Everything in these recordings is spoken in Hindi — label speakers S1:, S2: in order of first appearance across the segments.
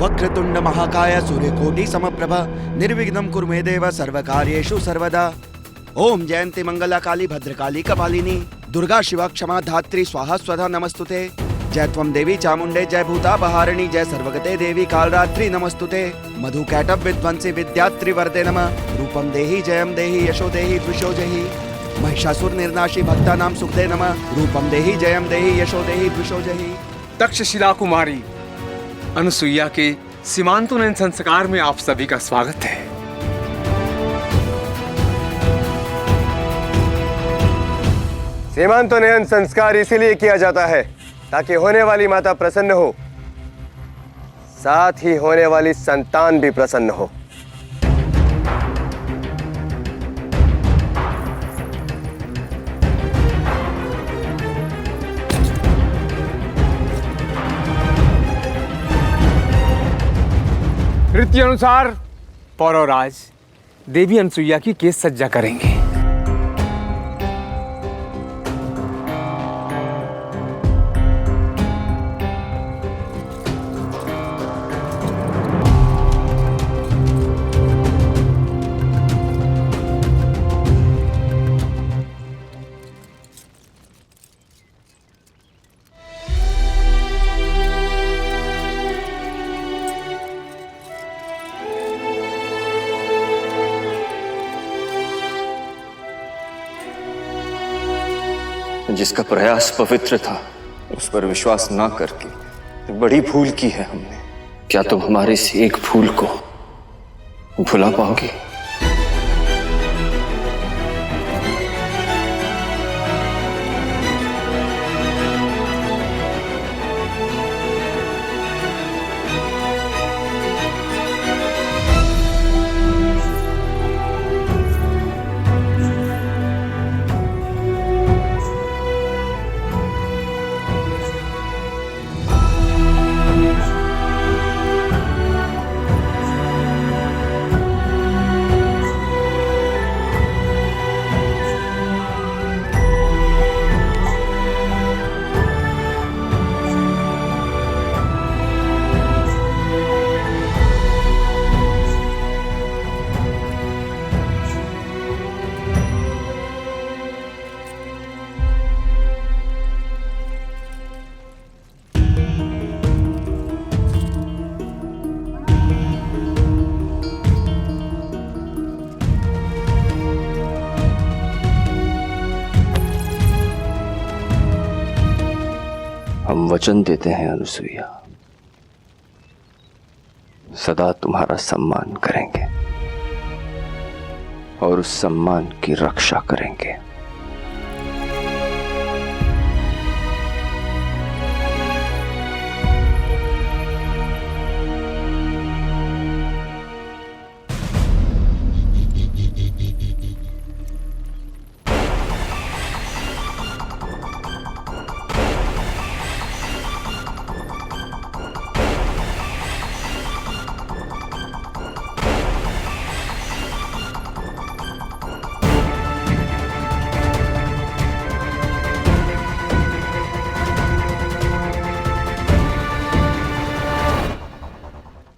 S1: वक्रतुंड महाकाय सूर्यकोटि समप्रभ निर्विघ्नं कुरु मे देव सर्वकार्येषु सर्वदा। ओम जयंती मंगला काली भद्रकाली कपालिनी दुर्गा शिवा क्षमा धात्री स्वाहा स्वधा नमस्तुते। जय त्वं देवी चामुंडे जय भूता बहारिणी जय सर्वगते देवी कालरात्रि नमस्तुते। मधु कैटभ विध्वंसी विद्यात्री वरदे नमः। रूपम देहि जयम देहि यशो देहि द्विषो जहि महिषासुर निर्नाशी भक्ता नाम सुखदे नमः। रूपम देहि जयम देहि यशो देहि द्विषो जहि।
S2: तक्षशिला कुमारी अनुसुईया के सीमांतोन्नयन संस्कार में आप सभी का स्वागत है।
S3: सीमांतोन्नयन संस्कार इसीलिए किया जाता है ताकि होने वाली माता प्रसन्न हो, साथ ही होने वाली संतान भी प्रसन्न हो।
S2: रीति अनुसार पौरवराज देवी अनुसुईया की केस सज्जा करेंगे।
S4: जिसका प्रयास पवित्र था उस पर विश्वास ना करके एक बड़ी भूल की है हमने। क्या तुम हमारी इस एक भूल को भुला पाओगे? हम वचन देते हैं अनुसुईया, सदा तुम्हारा सम्मान करेंगे और उस सम्मान की रक्षा करेंगे।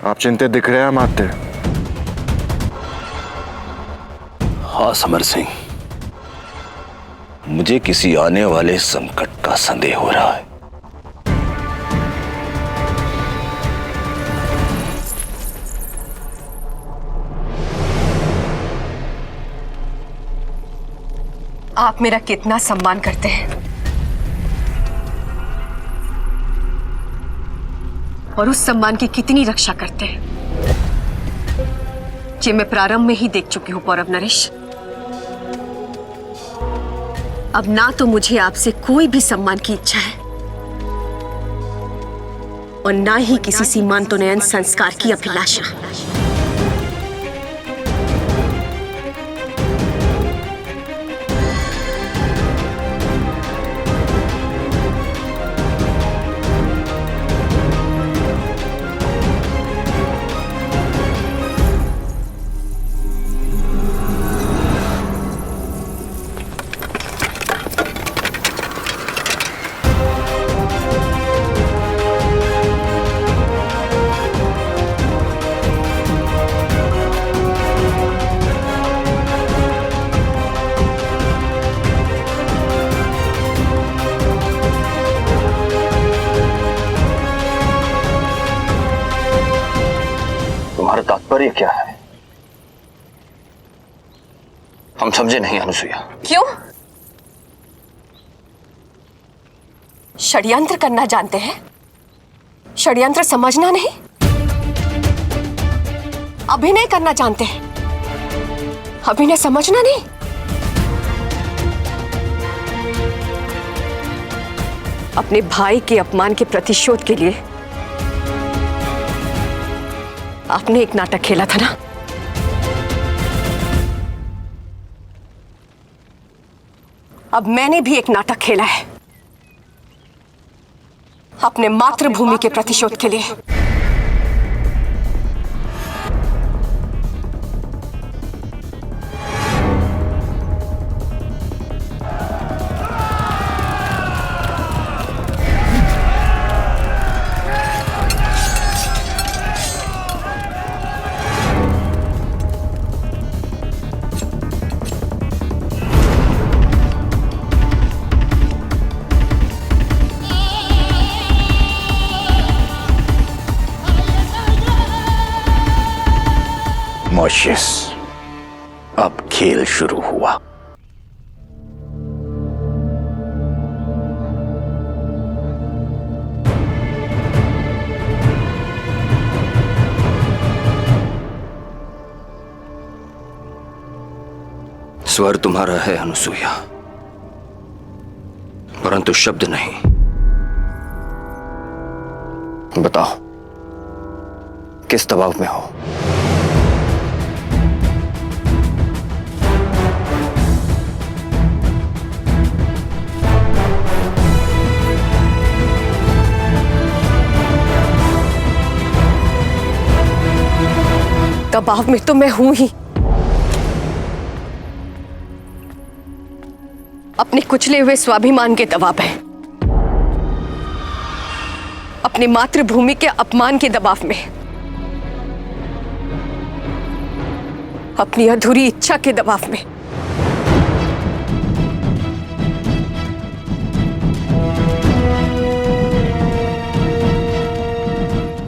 S3: आप चिंतित दिख रहे हैं माते।
S5: हाँ समर सिंह, मुझे किसी आने वाले संकट का संदेह हो रहा है।
S6: आप मेरा कितना सम्मान करते हैं और उस सम्मान की कितनी रक्षा करते हैं, ये मैं प्रारंभ में ही देख चुकी हूं पौरव नरेश। अब ना तो मुझे आपसे कोई भी सम्मान की इच्छा है और ना ही किसी सीमांतोन्नयन संस्कार की अभिलाषा।
S5: तात्पर्य क्या है? हम समझे नहीं अनुसुईया।
S6: क्यों? षड्यंत्र करना जानते हैं, षड्यंत्र समझना नहीं? अभिनय करना जानते हैं, अभिनय समझना नहीं? अपने भाई के अपमान के प्रतिशोध के लिए आपने एक नाटक खेला था ना? अब मैंने भी एक नाटक खेला है अपने मातृभूमि के प्रतिशोध के लिए।
S5: मोशिस, अब खेल शुरू हुआ। स्वर तुम्हारा है अनुसुईया, परंतु शब्द नहीं। बताओ, किस दबाव में हो?
S6: दबाव में तो मैं हूं ही। अपने कुचले हुए स्वाभिमान के दबाव में, अपनी मातृभूमि के अपमान के दबाव में, अपनी अधूरी इच्छा के दबाव में।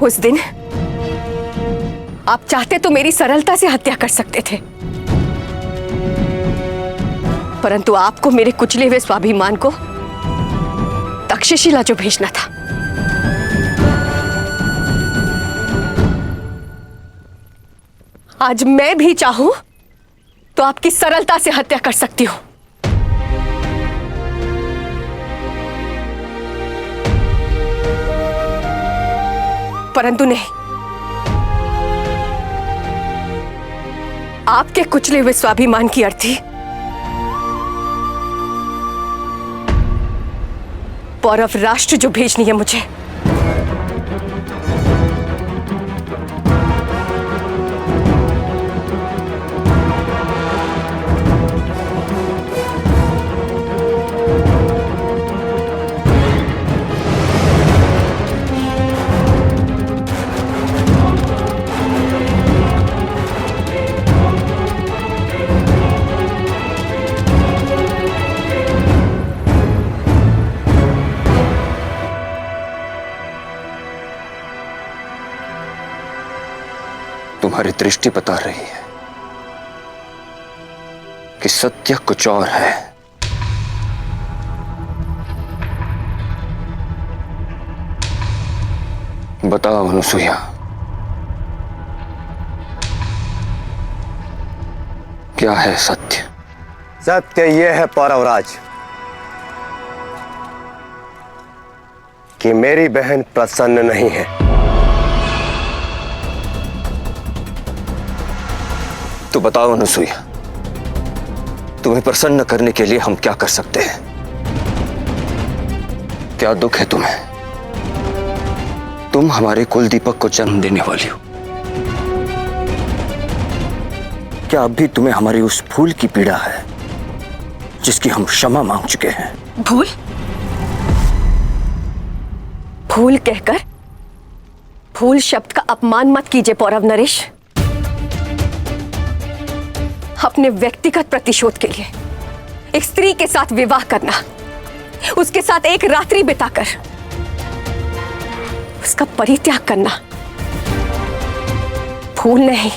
S6: उस दिन आप चाहते तो मेरी सरलता से हत्या कर सकते थे, परंतु आपको मेरे कुचले हुए स्वाभिमान को तक्षशिला जो भेजना था। आज मैं भी चाहूं तो आपकी सरलता से हत्या कर सकती हूं, परंतु नहीं, आपके कुचले हुए स्वाभिमान की अर्थी पौरव राष्ट्र जो भेजनी है मुझे।
S5: तुम्हारी दृष्टि बता रही है कि सत्य कुछ और है। बताओ अनुसुईया, क्या है सत्य?
S3: सत्य यह है पौरवराज कि मेरी बहन प्रसन्न नहीं है।
S5: तो बताओ अनुसुईया, तुम्हें प्रसन्न करने के लिए हम क्या कर सकते हैं? क्या दुख है तुम्हें? तुम हमारे कुल दीपक को जन्म देने वाली हो। क्या अब भी तुम्हें हमारी उस भूल की पीड़ा है जिसकी हम क्षमा मांग चुके हैं?
S6: भूल? भूल कहकर भूल शब्द का अपमान मत कीजिए पौरव नरेश। अपने व्यक्तिगत प्रतिशोध के लिए एक स्त्री के साथ विवाह करना, उसके साथ एक रात्रि बिताकर उसका परित्याग करना, भूल नहीं,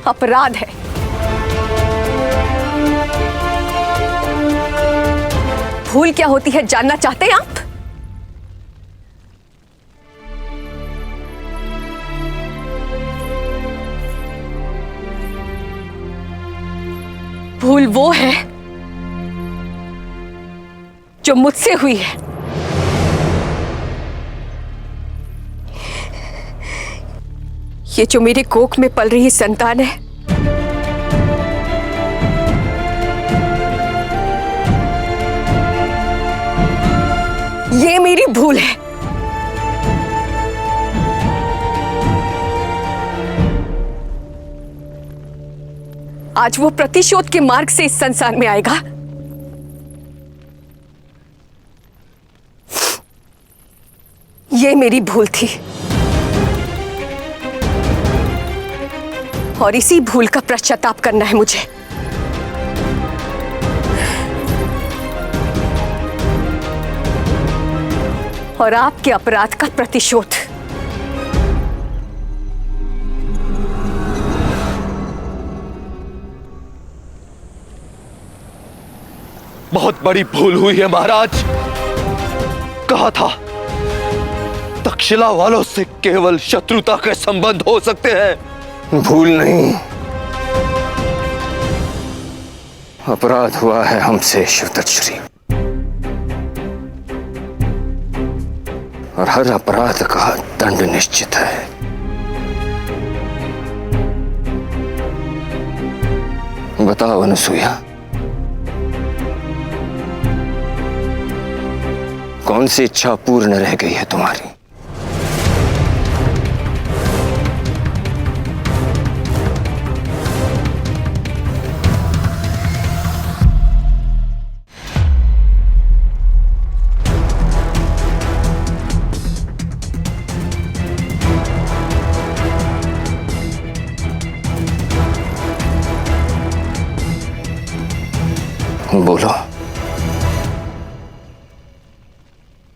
S6: अपराध है। भूल क्या होती है जानना चाहते हैं आप? भूल वो है जो मुझसे हुई है। ये जो मेरे कोख में पल रही संतान है, ये मेरी भूल है। आज वो प्रतिशोध के मार्ग से इस संसार में आएगा। ये मेरी भूल थी और इसी भूल का पश्चाताप करना है मुझे। और आपके अपराध का प्रतिशोध।
S3: बहुत बड़ी भूल हुई है महाराज। कहा था तक्षशिला वालों से केवल शत्रुता के संबंध हो सकते हैं।
S5: भूल नहीं, अपराध हुआ है हमसे शिवदत्त। और हर अपराध का दंड निश्चित है। बताओ अनुसुईया, कौन सी इच्छा पूर्ण रह गई है तुम्हारी? बोलो,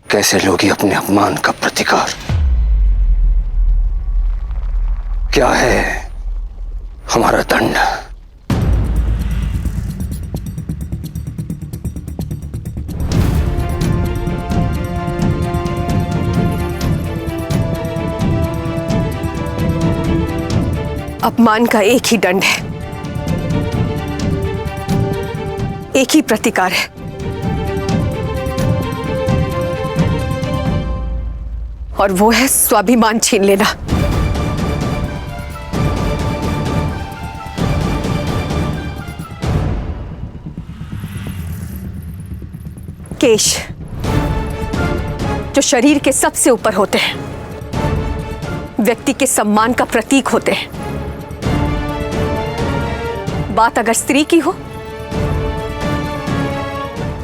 S5: कैसे लोगी अपने अपमान का प्रतिकार? क्या है हमारा दंड?
S6: अपमान का एक ही दंड है, एक ही प्रतिकार है, और वो है स्वाभिमान छीन लेना। केश जो शरीर के सबसे ऊपर होते हैं, व्यक्ति के सम्मान का प्रतीक होते हैं। बात अगर स्त्री की हो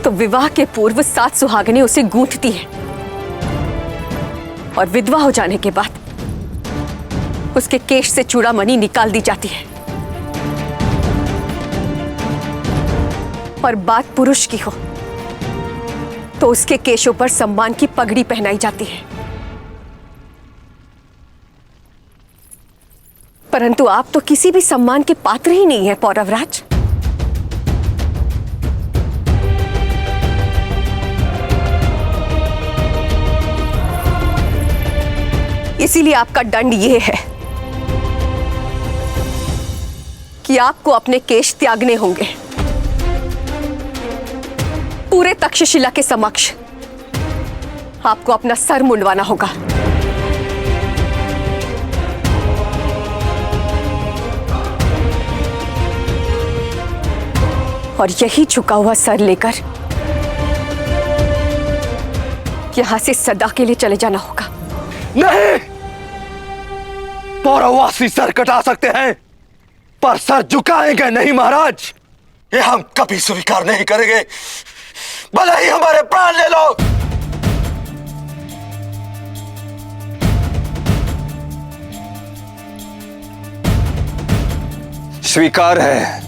S6: तो विवाह के पूर्व 7 सुहागनें उसे गूंथती हैं और विधवा हो जाने के बाद उसके केश से चूड़ामणि निकाल दी जाती है। और बात पुरुष की हो तो उसके केशों पर सम्मान की पगड़ी पहनाई जाती है। परंतु आप तो किसी भी सम्मान के पात्र ही नहीं है पौरवराज। इसीलिए आपका दंड यह है कि आपको अपने केश त्यागने होंगे। पूरे तक्षशिला के समक्ष आपको अपना सर मुंडवाना होगा। और यही झुका हुआ सर लेकर यहां से सदा के लिए चले जाना होगा।
S3: नहीं, पौरववासी सर कटा सकते हैं पर सर झुकाएंगे नहीं महाराज। ये हम कभी स्वीकार नहीं करेंगे, भले ही हमारे प्राण ले लो।
S5: स्वीकार है।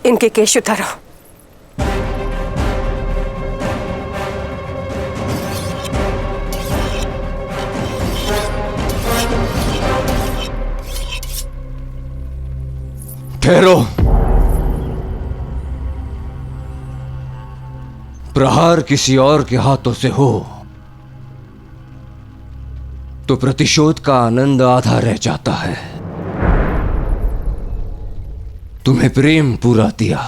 S6: इनके केश उतारो।
S7: ठहरो। प्रहार किसी और के हाथों से हो तो प्रतिशोध का आनंद आधा रह जाता है। तुम्हें प्रेम पूरा दिया,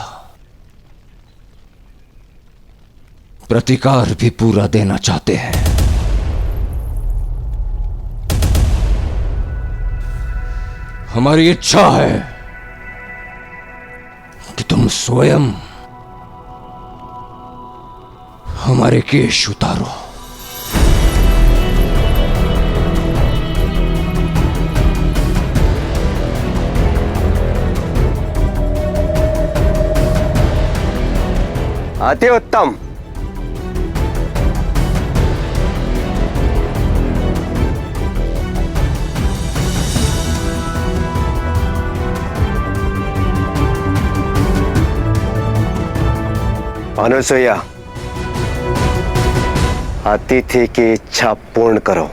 S7: प्रतिकार भी पूरा देना चाहते हैं। हमारी इच्छा है कि तुम स्वयं हमारे केश उतारो।
S3: अति उत्तम। अनुसुईया, अतिथि की इच्छा पूर्ण करो।